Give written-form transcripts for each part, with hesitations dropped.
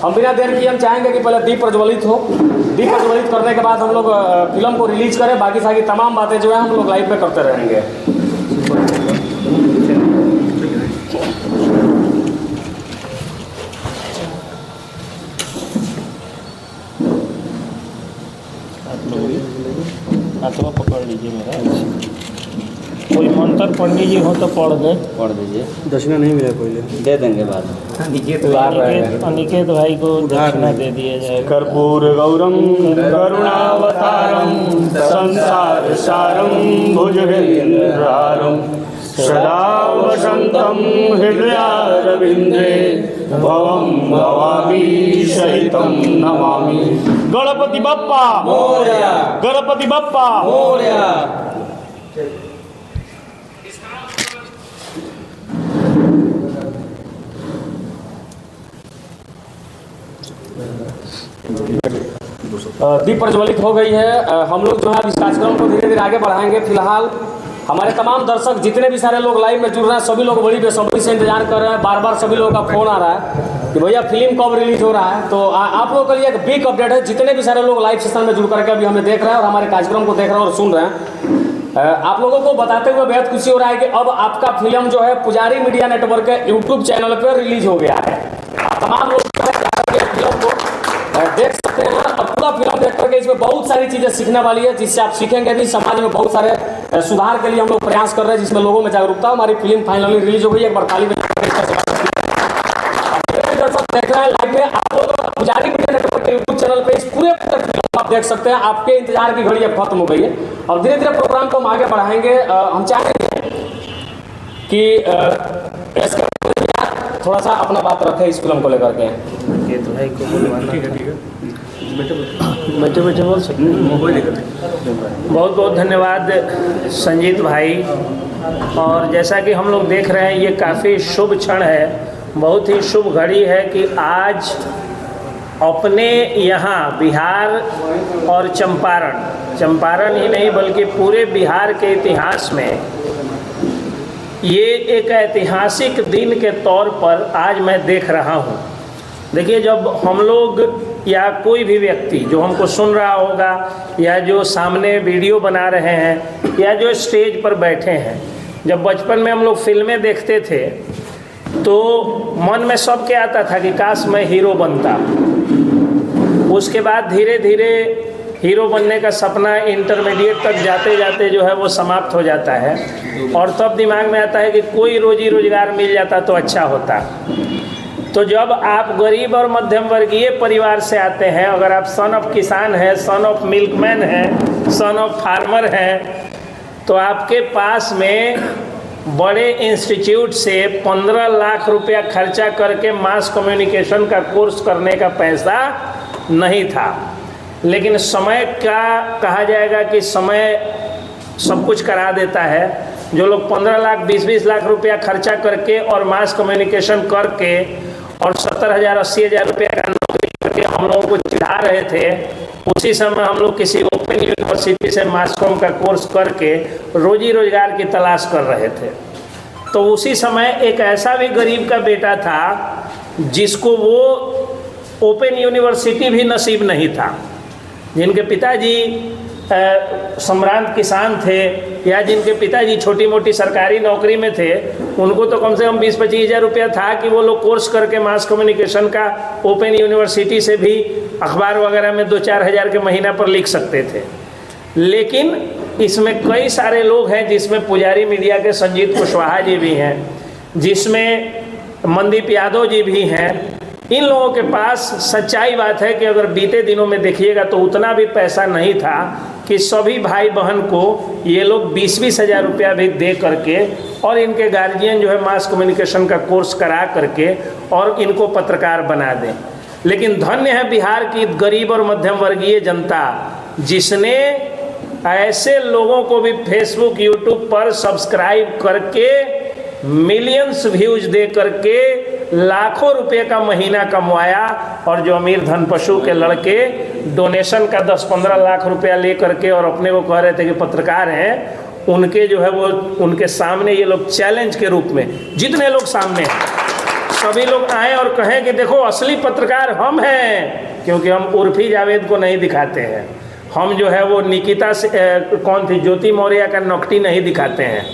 हम बिना देर किए हम चाहेंगे कि पहले दीप प्रज्वलित हो। दीप प्रज्वलित करने के बाद हम लोग फिल्म को रिलीज करें। बाकी सारी तमाम बातें जो है हम लोग लाइव में करते रहेंगे। हाथों पकड़ लीजिए मेरा। कोई मंत्र पंडित जी हो तो पढ़ दीजिए। दक्षिणा नहीं मिला कोई दे देंगे बाद में। अनिकेत भाई को दक्षिणा दे दिया जाए। कर्पूर गौरम करुणावतारम संसार सारम भुजगेन्द्रहारम सदा वसंतम हृदयारविंदे भवम भवामी सहितम नमामि। गणपति बप्पा मोरया, गणपति बप्पा मोरया। दीप प्रज्वलित हो गई है। हम लोग जो है इस कार्यक्रम को धीरे धीरे आगे बढ़ाएंगे। फिलहाल हमारे तमाम दर्शक जितने भी सारे लोग लाइव में जुड़ रहे हैं, सभी लोग बड़ी बेसब्री से इंतजार कर रहे हैं। बार बार सभी लोगों का फोन आ रहा है कि भैया फिल्म कब रिलीज हो रहा है। तो आप लोगों के लिए एक बिग अपडेट है। जितने भी सारे लोग लाइव सेशन में जुड़ करके अभी हमें देख रहे हैं और हमारे कार्यक्रम को देख रहे हैं और सुन रहे हैं, आप लोगों को बताते हुए बेहद खुशी हो रहा है कि अब आपका फिल्म जो है पुजारी मीडिया नेटवर्क के यूट्यूब चैनल पर रिलीज हो गया है। तमाम लोग फिल्म को देख सकते हैं और पूरा फिल्म देख करके इसमें बहुत सारी चीज़ें सीखने वाली है, जिससे आप सीखेंगे भी। समाज में बहुत सारे सुधार के लिए हम लोग प्रयास कर रहे हैं, जिसमें लोगों में जागरूकता। हमारी फिल्म फाइनली रिलीज हो गई है। एक बार ताली बजा देख रहे हैं लाइव में। आप लोग पुजारी मीडिया नेटवर्क के यूट्यूब चैनल पे इस पूरे फिल्म आप देख सकते हैं। आपके इंतजार की घड़ी अब खत्म हो गई है और धीरे धीरे प्रोग्राम को हम आगे बढ़ाएंगे। हम चाहेंगे कि थोड़ा सा अपना बात रखें इस फिल्म को लेकर के। अनिकेत भाई को बुलवाना। बैठे बैठे बोल सकते हैं। बहुत बहुत धन्यवाद संजीत भाई। और जैसा कि हम लोग देख रहे हैं, ये काफ़ी शुभ क्षण है, बहुत ही शुभ घड़ी है कि आज अपने यहाँ बिहार और चंपारण ही नहीं बल्कि पूरे बिहार के इतिहास में ये एक ऐतिहासिक दिन के तौर पर आज मैं देख रहा हूँ। देखिए, जब हम लोग या कोई भी व्यक्ति जो हमको सुन रहा होगा या जो सामने वीडियो बना रहे हैं या जो स्टेज पर बैठे हैं, जब बचपन में हम लोग फिल्में देखते थे तो मन में सबके आता था कि काश मैं हीरो बनता। उसके बाद धीरे धीरे हीरो बनने का सपना इंटरमीडिएट तक जाते जाते जो है वो समाप्त हो जाता है और तब दिमाग में आता है कि कोई रोजी रोजगार मिल जाता तो अच्छा होता। तो जब आप गरीब और मध्यम वर्गीय परिवार से आते हैं, अगर आप सन ऑफ किसान हैं, सन ऑफ मिल्कमैन हैं, सन ऑफ फार्मर हैं, तो आपके पास में बड़े इंस्टीट्यूट से 15 लाख रुपया खर्चा करके मास कम्युनिकेशन का कोर्स करने का पैसा नहीं था। लेकिन समय का कहा जाएगा कि समय सब कुछ करा देता है। जो लोग 15 लाख 20-20 लाख रुपया खर्चा करके और मास कम्युनिकेशन करके और 70,000 80,000 रुपया का नौकरी करके हम लोगों को चिढ़ा रहे थे, उसी समय हम लोग किसी ओपन यूनिवर्सिटी से मास कॉम का कोर्स करके रोजी रोजगार की तलाश कर रहे थे। तो उसी समय एक ऐसा भी गरीब का बेटा था जिसको वो ओपन यूनिवर्सिटी भी नसीब नहीं था, जिनके पिताजी सम्रांत किसान थे या जिनके पिताजी छोटी मोटी सरकारी नौकरी में थे, उनको तो कम से कम 20-25 हज़ार रुपया था कि वो लोग कोर्स करके मास कम्युनिकेशन का ओपन यूनिवर्सिटी से भी अखबार वगैरह में 2-4 हज़ार के महीना पर लिख सकते थे। लेकिन इसमें कई सारे लोग हैं, जिसमें पुजारी मीडिया के संजीत कुशवाहा जी भी हैं, जिसमें मनदीप यादव जी भी हैं। इन लोगों के पास सच्चाई बात है कि अगर बीते दिनों में देखिएगा तो उतना भी पैसा नहीं था कि सभी भाई बहन को ये लोग 20-20 हज़ार रुपया भी दे करके और इनके गार्जियन जो है मास कम्युनिकेशन का कोर्स करा करके और इनको पत्रकार बना दें। लेकिन धन्य है बिहार की गरीब और मध्यम वर्गीय जनता, जिसने ऐसे लोगों को भी फेसबुक यूट्यूब पर सब्सक्राइब करके मिलियंस व्यूज दे करके लाखों रुपए का महीना कमवाया। और जो अमीर धन पशु के लड़के डोनेशन का 10-15 लाख रुपया ले करके और अपने को कह रहे थे कि पत्रकार हैं, उनके जो है वो उनके सामने ये लोग चैलेंज के रूप में, जितने लोग सामने हैं सभी लोग आए और कहें कि देखो असली पत्रकार हम हैं, क्योंकि हम उर्फी जावेद को नहीं दिखाते हैं, हम जो है वो निकिता से कौन थी, ज्योति मौर्य का नकटी नहीं दिखाते हैं।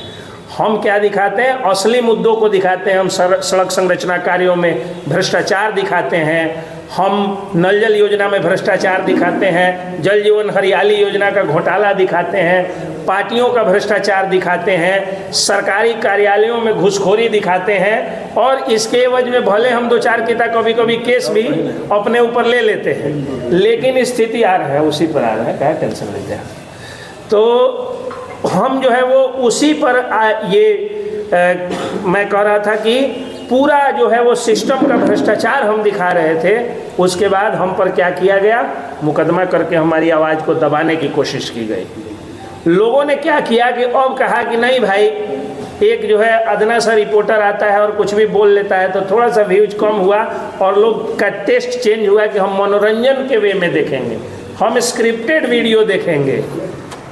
हम क्या दिखाते हैं? असली मुद्दों को दिखाते हैं। हम सड़क संरचना कार्यों में भ्रष्टाचार दिखाते हैं, हम नल जल योजना में भ्रष्टाचार दिखाते हैं, जल जीवन हरियाली योजना का घोटाला दिखाते हैं, पार्टियों का भ्रष्टाचार दिखाते हैं, सरकारी कार्यालयों में घूसखोरी दिखाते हैं, और इसके एवज में भले हम 2-4 किताब कभी कभी केस भी अपने ऊपर ले लेते हैं, लेकिन स्थिति आ रहा है उसी पर आ रहा है, क्या टेंशन लेते हैं। तो हम जो है वो उसी पर मैं कह रहा था कि पूरा जो है वो सिस्टम का भ्रष्टाचार हम दिखा रहे थे। उसके बाद हम पर क्या किया गया? मुकदमा करके हमारी आवाज़ को दबाने की कोशिश की गई। लोगों ने क्या किया कि अब कहा कि नहीं भाई, एक जो है अदना सा रिपोर्टर आता है और कुछ भी बोल लेता है, तो थोड़ा सा व्यूज कम हुआ और लोग का टेस्ट चेंज हुआ कि हम मनोरंजन के वे में देखेंगे, हम स्क्रिप्टेड वीडियो देखेंगे।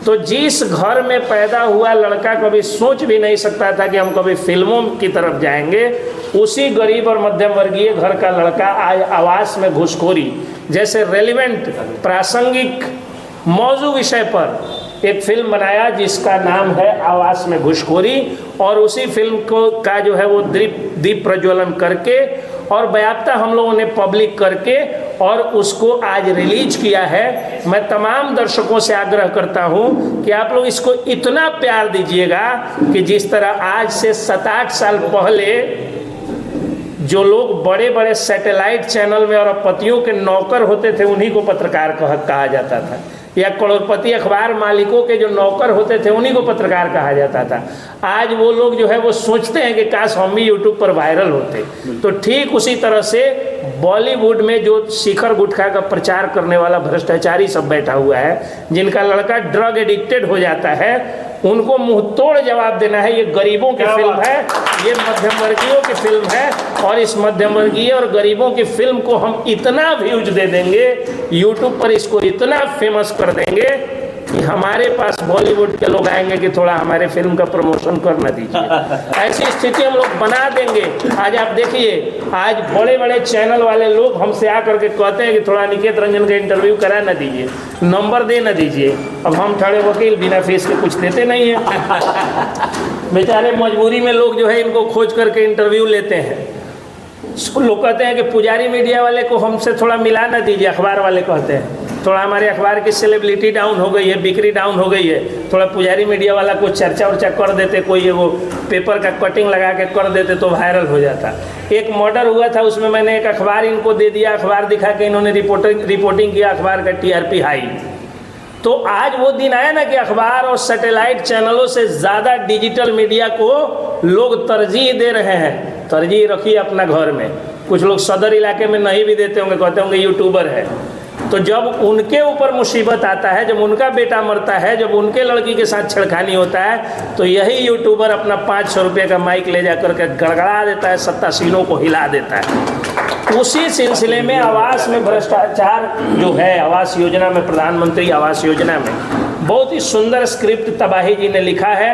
तो जिस घर में पैदा हुआ लड़का कभी सोच भी नहीं सकता था कि हम कभी फिल्मों की तरफ जाएंगे, उसी गरीब और मध्यम वर्गीय घर का लड़का आज आवास में घुसखोरी जैसे रेलिवेंट प्रासंगिक मौजू विषय पर एक फिल्म बनाया जिसका नाम है आवास में घुसखोरी, और उसी फिल्म को का जो है वो दीप प्रज्वलन करके और व्याप्ता हम लोगों ने पब्लिक करके और उसको आज रिलीज किया है। मैं तमाम दर्शकों से आग्रह करता हूं कि आप लोग इसको इतना प्यार दीजिएगा कि जिस तरह आज से 7-8 साल पहले जो लोग बड़े बड़े सैटेलाइट चैनल में और पतियों के नौकर होते थे उन्हीं को पत्रकार कहा जाता था, या करोड़पति अखबार मालिकों के जो नौकर होते थे उन्हीं को पत्रकार कहा जाता था। आज वो लोग जो है वो सोचते हैं कि काश हम भी यूट्यूब पर वायरल होते। तो ठीक उसी तरह से बॉलीवुड में जो शिखर गुटखा का प्रचार करने वाला भ्रष्टाचारी सब बैठा हुआ है, जिनका लड़का ड्रग एडिक्टेड हो जाता है, उनको मुंह तोड़ जवाब देना है। ये गरीबों की फिल्म है, ये मध्यम वर्गीयों की फिल्म है, और इस मध्यम वर्गीय और गरीबों की फिल्म को हम इतना व्यूज दे देंगे, यूट्यूब पर इसको इतना फेमस कर देंगे कि हमारे पास बॉलीवुड के लोग आएंगे कि थोड़ा हमारे फिल्म का प्रमोशन कर न दीजिए। ऐसी स्थिति हम लोग बना देंगे। आज आप देखिए, आज बड़े बड़े चैनल वाले लोग हमसे आकर के कहते हैं कि थोड़ा निकेत रंजन का इंटरव्यू करा न दीजिए, नंबर दे न दीजिए। अब हम खड़े वकील बिना फीस के कुछ देते नहीं हैं। बेचारे मजबूरी में लोग जो है इनको खोज करके इंटरव्यू लेते हैं। लोग कहते हैं कि पुजारी मीडिया वाले को हमसे थोड़ा मिला न दीजिए, अखबार वाले कहते हैं थोड़ा हमारे अखबार की सेलिब्रिटी डाउन हो गई है, बिक्री डाउन हो गई है, थोड़ा पुजारी मीडिया वाला को चर्चा वर्चा कर देते, कोई वो पेपर का कटिंग लगा के कर देते तो वायरल हो जाता। एक मर्डर हुआ था, उसमें मैंने एक अखबार इनको दे दिया, अखबार दिखा के इन्होंने रिपोर्टिंग किया, अखबार का TRP हाई। तो आज वो दिन आया ना कि अखबार और सैटेलाइट चैनलों से ज़्यादा डिजिटल मीडिया को लोग तरजीह दे रहे हैं। तरजीह रखिए अपना घर में। कुछ लोग सदर इलाके में नहीं भी देते होंगे, कहते होंगे यूट्यूबर है। तो जब उनके ऊपर मुसीबत आता है, जब उनका बेटा मरता है, जब उनके लड़की के साथ छेड़खानी होता है, तो यही यूट्यूबर अपना 500 रुपये का माइक ले जा करके गड़गड़ा देता है, सत्तासीनों को हिला देता है। उसी सिलसिले में आवास में भ्रष्टाचार जो है, आवास योजना में, प्रधानमंत्री आवास योजना में बहुत ही सुंदर स्क्रिप्ट तबाही जी ने लिखा है,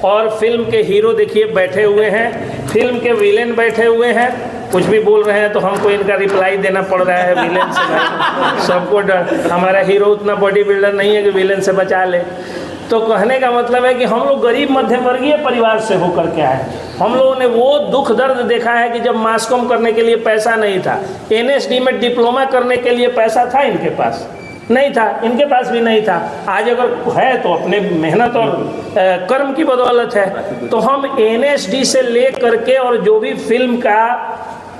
और फिल्म के हीरो देखिए बैठे हुए हैं, फिल्म के विलेन बैठे हुए हैं, कुछ भी बोल रहे हैं तो हमको इनका रिप्लाई देना पड़ रहा है विलेन से। भाई सबको डर, हमारा हीरो उतना बॉडी बिल्डर नहीं है कि विलेन से बचा ले। तो कहने का मतलब है कि हम लोग गरीब मध्यम वर्गीय परिवार से होकर के आए। हम लोगों ने वो दुख दर्द देखा है कि जब मास कॉम करने के लिए पैसा नहीं था, NSD में डिप्लोमा करने के लिए पैसा था, इनके पास नहीं था, इनके पास भी नहीं था। आज अगर है तो अपने मेहनत और कर्म की बदौलत है। तो हम NSD से ले करके, और जो भी फिल्म का,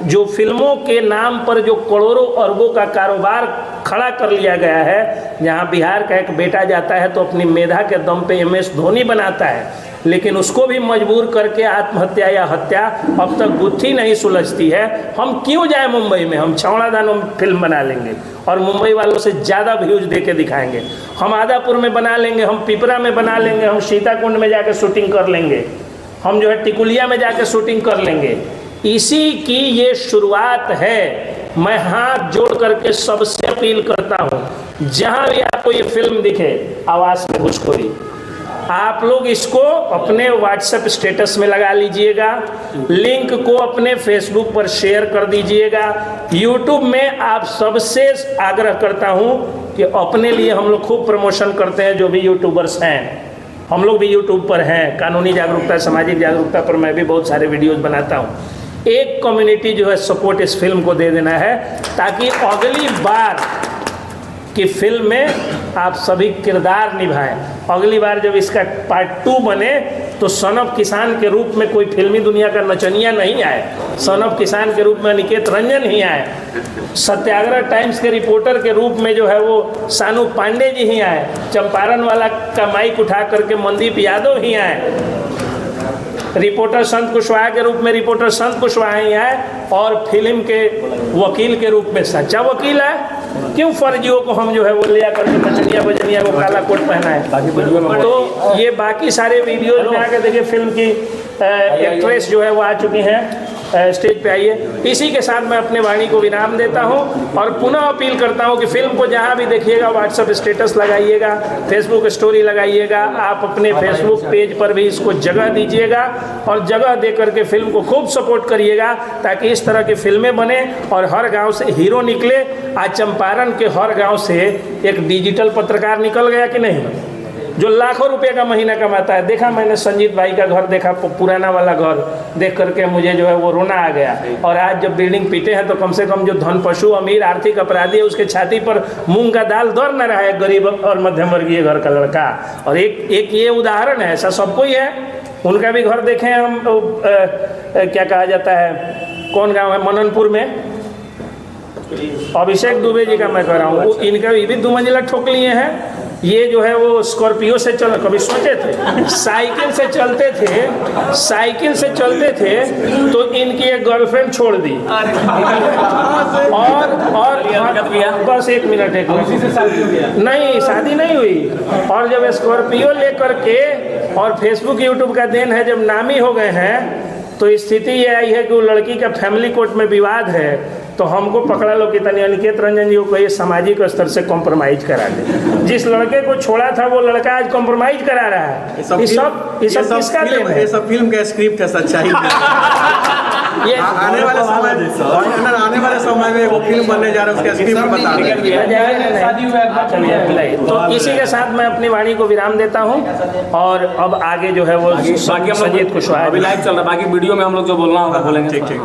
जो फिल्मों के नाम पर जो करोड़ों अरबों का कारोबार खड़ा कर लिया गया है, जहां बिहार का एक बेटा जाता है तो अपनी मेधा के दम पे MS धोनी बनाता है, लेकिन उसको भी मजबूर करके आत्महत्या या हत्या अब तक गुत्थी नहीं सुलझती है। हम क्यों जाए मुंबई में? हम छावड़ादानों में फिल्म बना लेंगे और मुंबई वालों से ज़्यादा व्यूज दे के दिखाएंगे। हम आदापुर में बना लेंगे, हम पिपरा में बना लेंगे, हम सीताकुंड में जाकर शूटिंग कर लेंगे, हम जो है टिकुलिया में जाकर शूटिंग कर लेंगे। इसी की ये शुरुआत है। मैं हाथ जोड़ करके सबसे अपील करता हूँ, जहाँ भी आपको ये फिल्म दिखे, आवास में घुसखोरी, आप लोग इसको अपने व्हाट्सएप स्टेटस में लगा लीजिएगा, लिंक को अपने फेसबुक पर शेयर कर दीजिएगा। यूट्यूब में आप सबसे आग्रह करता हूं कि अपने लिए हम लोग खूब प्रमोशन करते हैं, जो भी यूट्यूबर्स हैं, हम लोग भी यूट्यूब पर हैं, कानूनी जागरूकता, सामाजिक जागरूकता पर मैं भी बहुत सारे वीडियोज़ बनाता हूँ। एक कम्युनिटी जो है सपोर्ट इस फिल्म को दे देना है, ताकि अगली बार की फिल्म में आप सभी किरदार निभाएं। अगली बार जब इसका पार्ट 2 बने तो सन ऑफ किसान के रूप में कोई फिल्मी दुनिया का नचनिया नहीं आए, सन ऑफ किसान के रूप में अनिकेत रंजन ही आए, सत्याग्रह टाइम्स के रिपोर्टर के रूप में जो है वो सानू पांडे जी ही आए, चंपारण वाला का माइक उठा करके मनदीप यादव ही आए, रिपोर्टर संत कुशवाहा के रूप में रिपोर्टर संत कुशवाहा ही आए, और फिल्म के वकील के रूप में सच्चा वकील है। क्यों फर्जियों को हम जो है वो ले आकर के नचनिया बजनिया को काला कोट पहनाए। तो ये बाकी सारे वीडियोज में आके देखिए, फिल्म की एक्ट्रेस जो है वो आ चुकी हैं, स्टेज पे आइए। इसी के साथ मैं अपने वाणी को विराम देता हूं और पुनः अपील करता हूं कि फिल्म को जहां भी देखिएगा व्हाट्सएप स्टेटस लगाइएगा, फेसबुक स्टोरी लगाइएगा, आप अपने फेसबुक पेज पर भी इसको जगह दीजिएगा और जगह दे करके फिल्म को खूब सपोर्ट करिएगा, ताकि इस तरह की फिल्में बने और हर गांव से हीरो निकले। आज चंपारण के हर गाँव से एक डिजिटल पत्रकार निकल गया कि नहीं, जो लाखों रुपए का महीना कमाता है। देखा मैंने संजीत भाई का घर देखा, पुराना वाला घर देख करके मुझे जो है वो रोना आ गया। और आज जब बिल्डिंग पीटे हैं तो कम से कम जो धन पशु अमीर आर्थिक अपराधी है उसके छाती पर मूंग का दाल दौड़ न रहा है, गरीब और मध्यम वर्गीय घर का लड़का। और एक ये उदाहरण है, ऐसा सबको ही है। उनका भी घर देखें हम, क्या कहा जाता है, कौन गाँव है मननपुर में, अभिषेक दुबे जी का मैं कह रहा हूँ, इनका भी 2 मंजिला ठोक लिए हैं। ये जो है वो स्कॉर्पियो से चल, कभी सोचे थे साइकिल से चलते थे तो इनकी एक गर्लफ्रेंड छोड़ दी और बस 1 मिनट नहीं, शादी नहीं हुई। और जब स्कॉर्पियो लेकर के, और फेसबुक यूट्यूब का देन है, जब नामी हो गए हैं तो स्थिति ये आई है कि वो लड़की का फैमिली कोर्ट में विवाद है, तो हमको पकड़ा लो कि तनी अनिकेत रंजन जी को कहिए सामाजिक स्तर से कॉम्प्रोमाइज करा दे। जिस लड़के को छोड़ा था वो लड़का आज कॉम्प्रोमाइज करा रहा है। ये सब किसका देन है? ये सब फिल्म का स्क्रिप्ट है, सच्चाई ये आने वाले समय में वो फिल्म बनने जा रहा है, उसका स्क्रिप्ट बता दें। तो इसी के साथ मैं अपनी वाणी को विराम देता हूँ और अब आगे जो है वो संजीत कुशवाहा अभी लाइव चल रहा है, बाकी वीडियो में हम लोग जो बोलना होगा बोलेंगे। ठीक।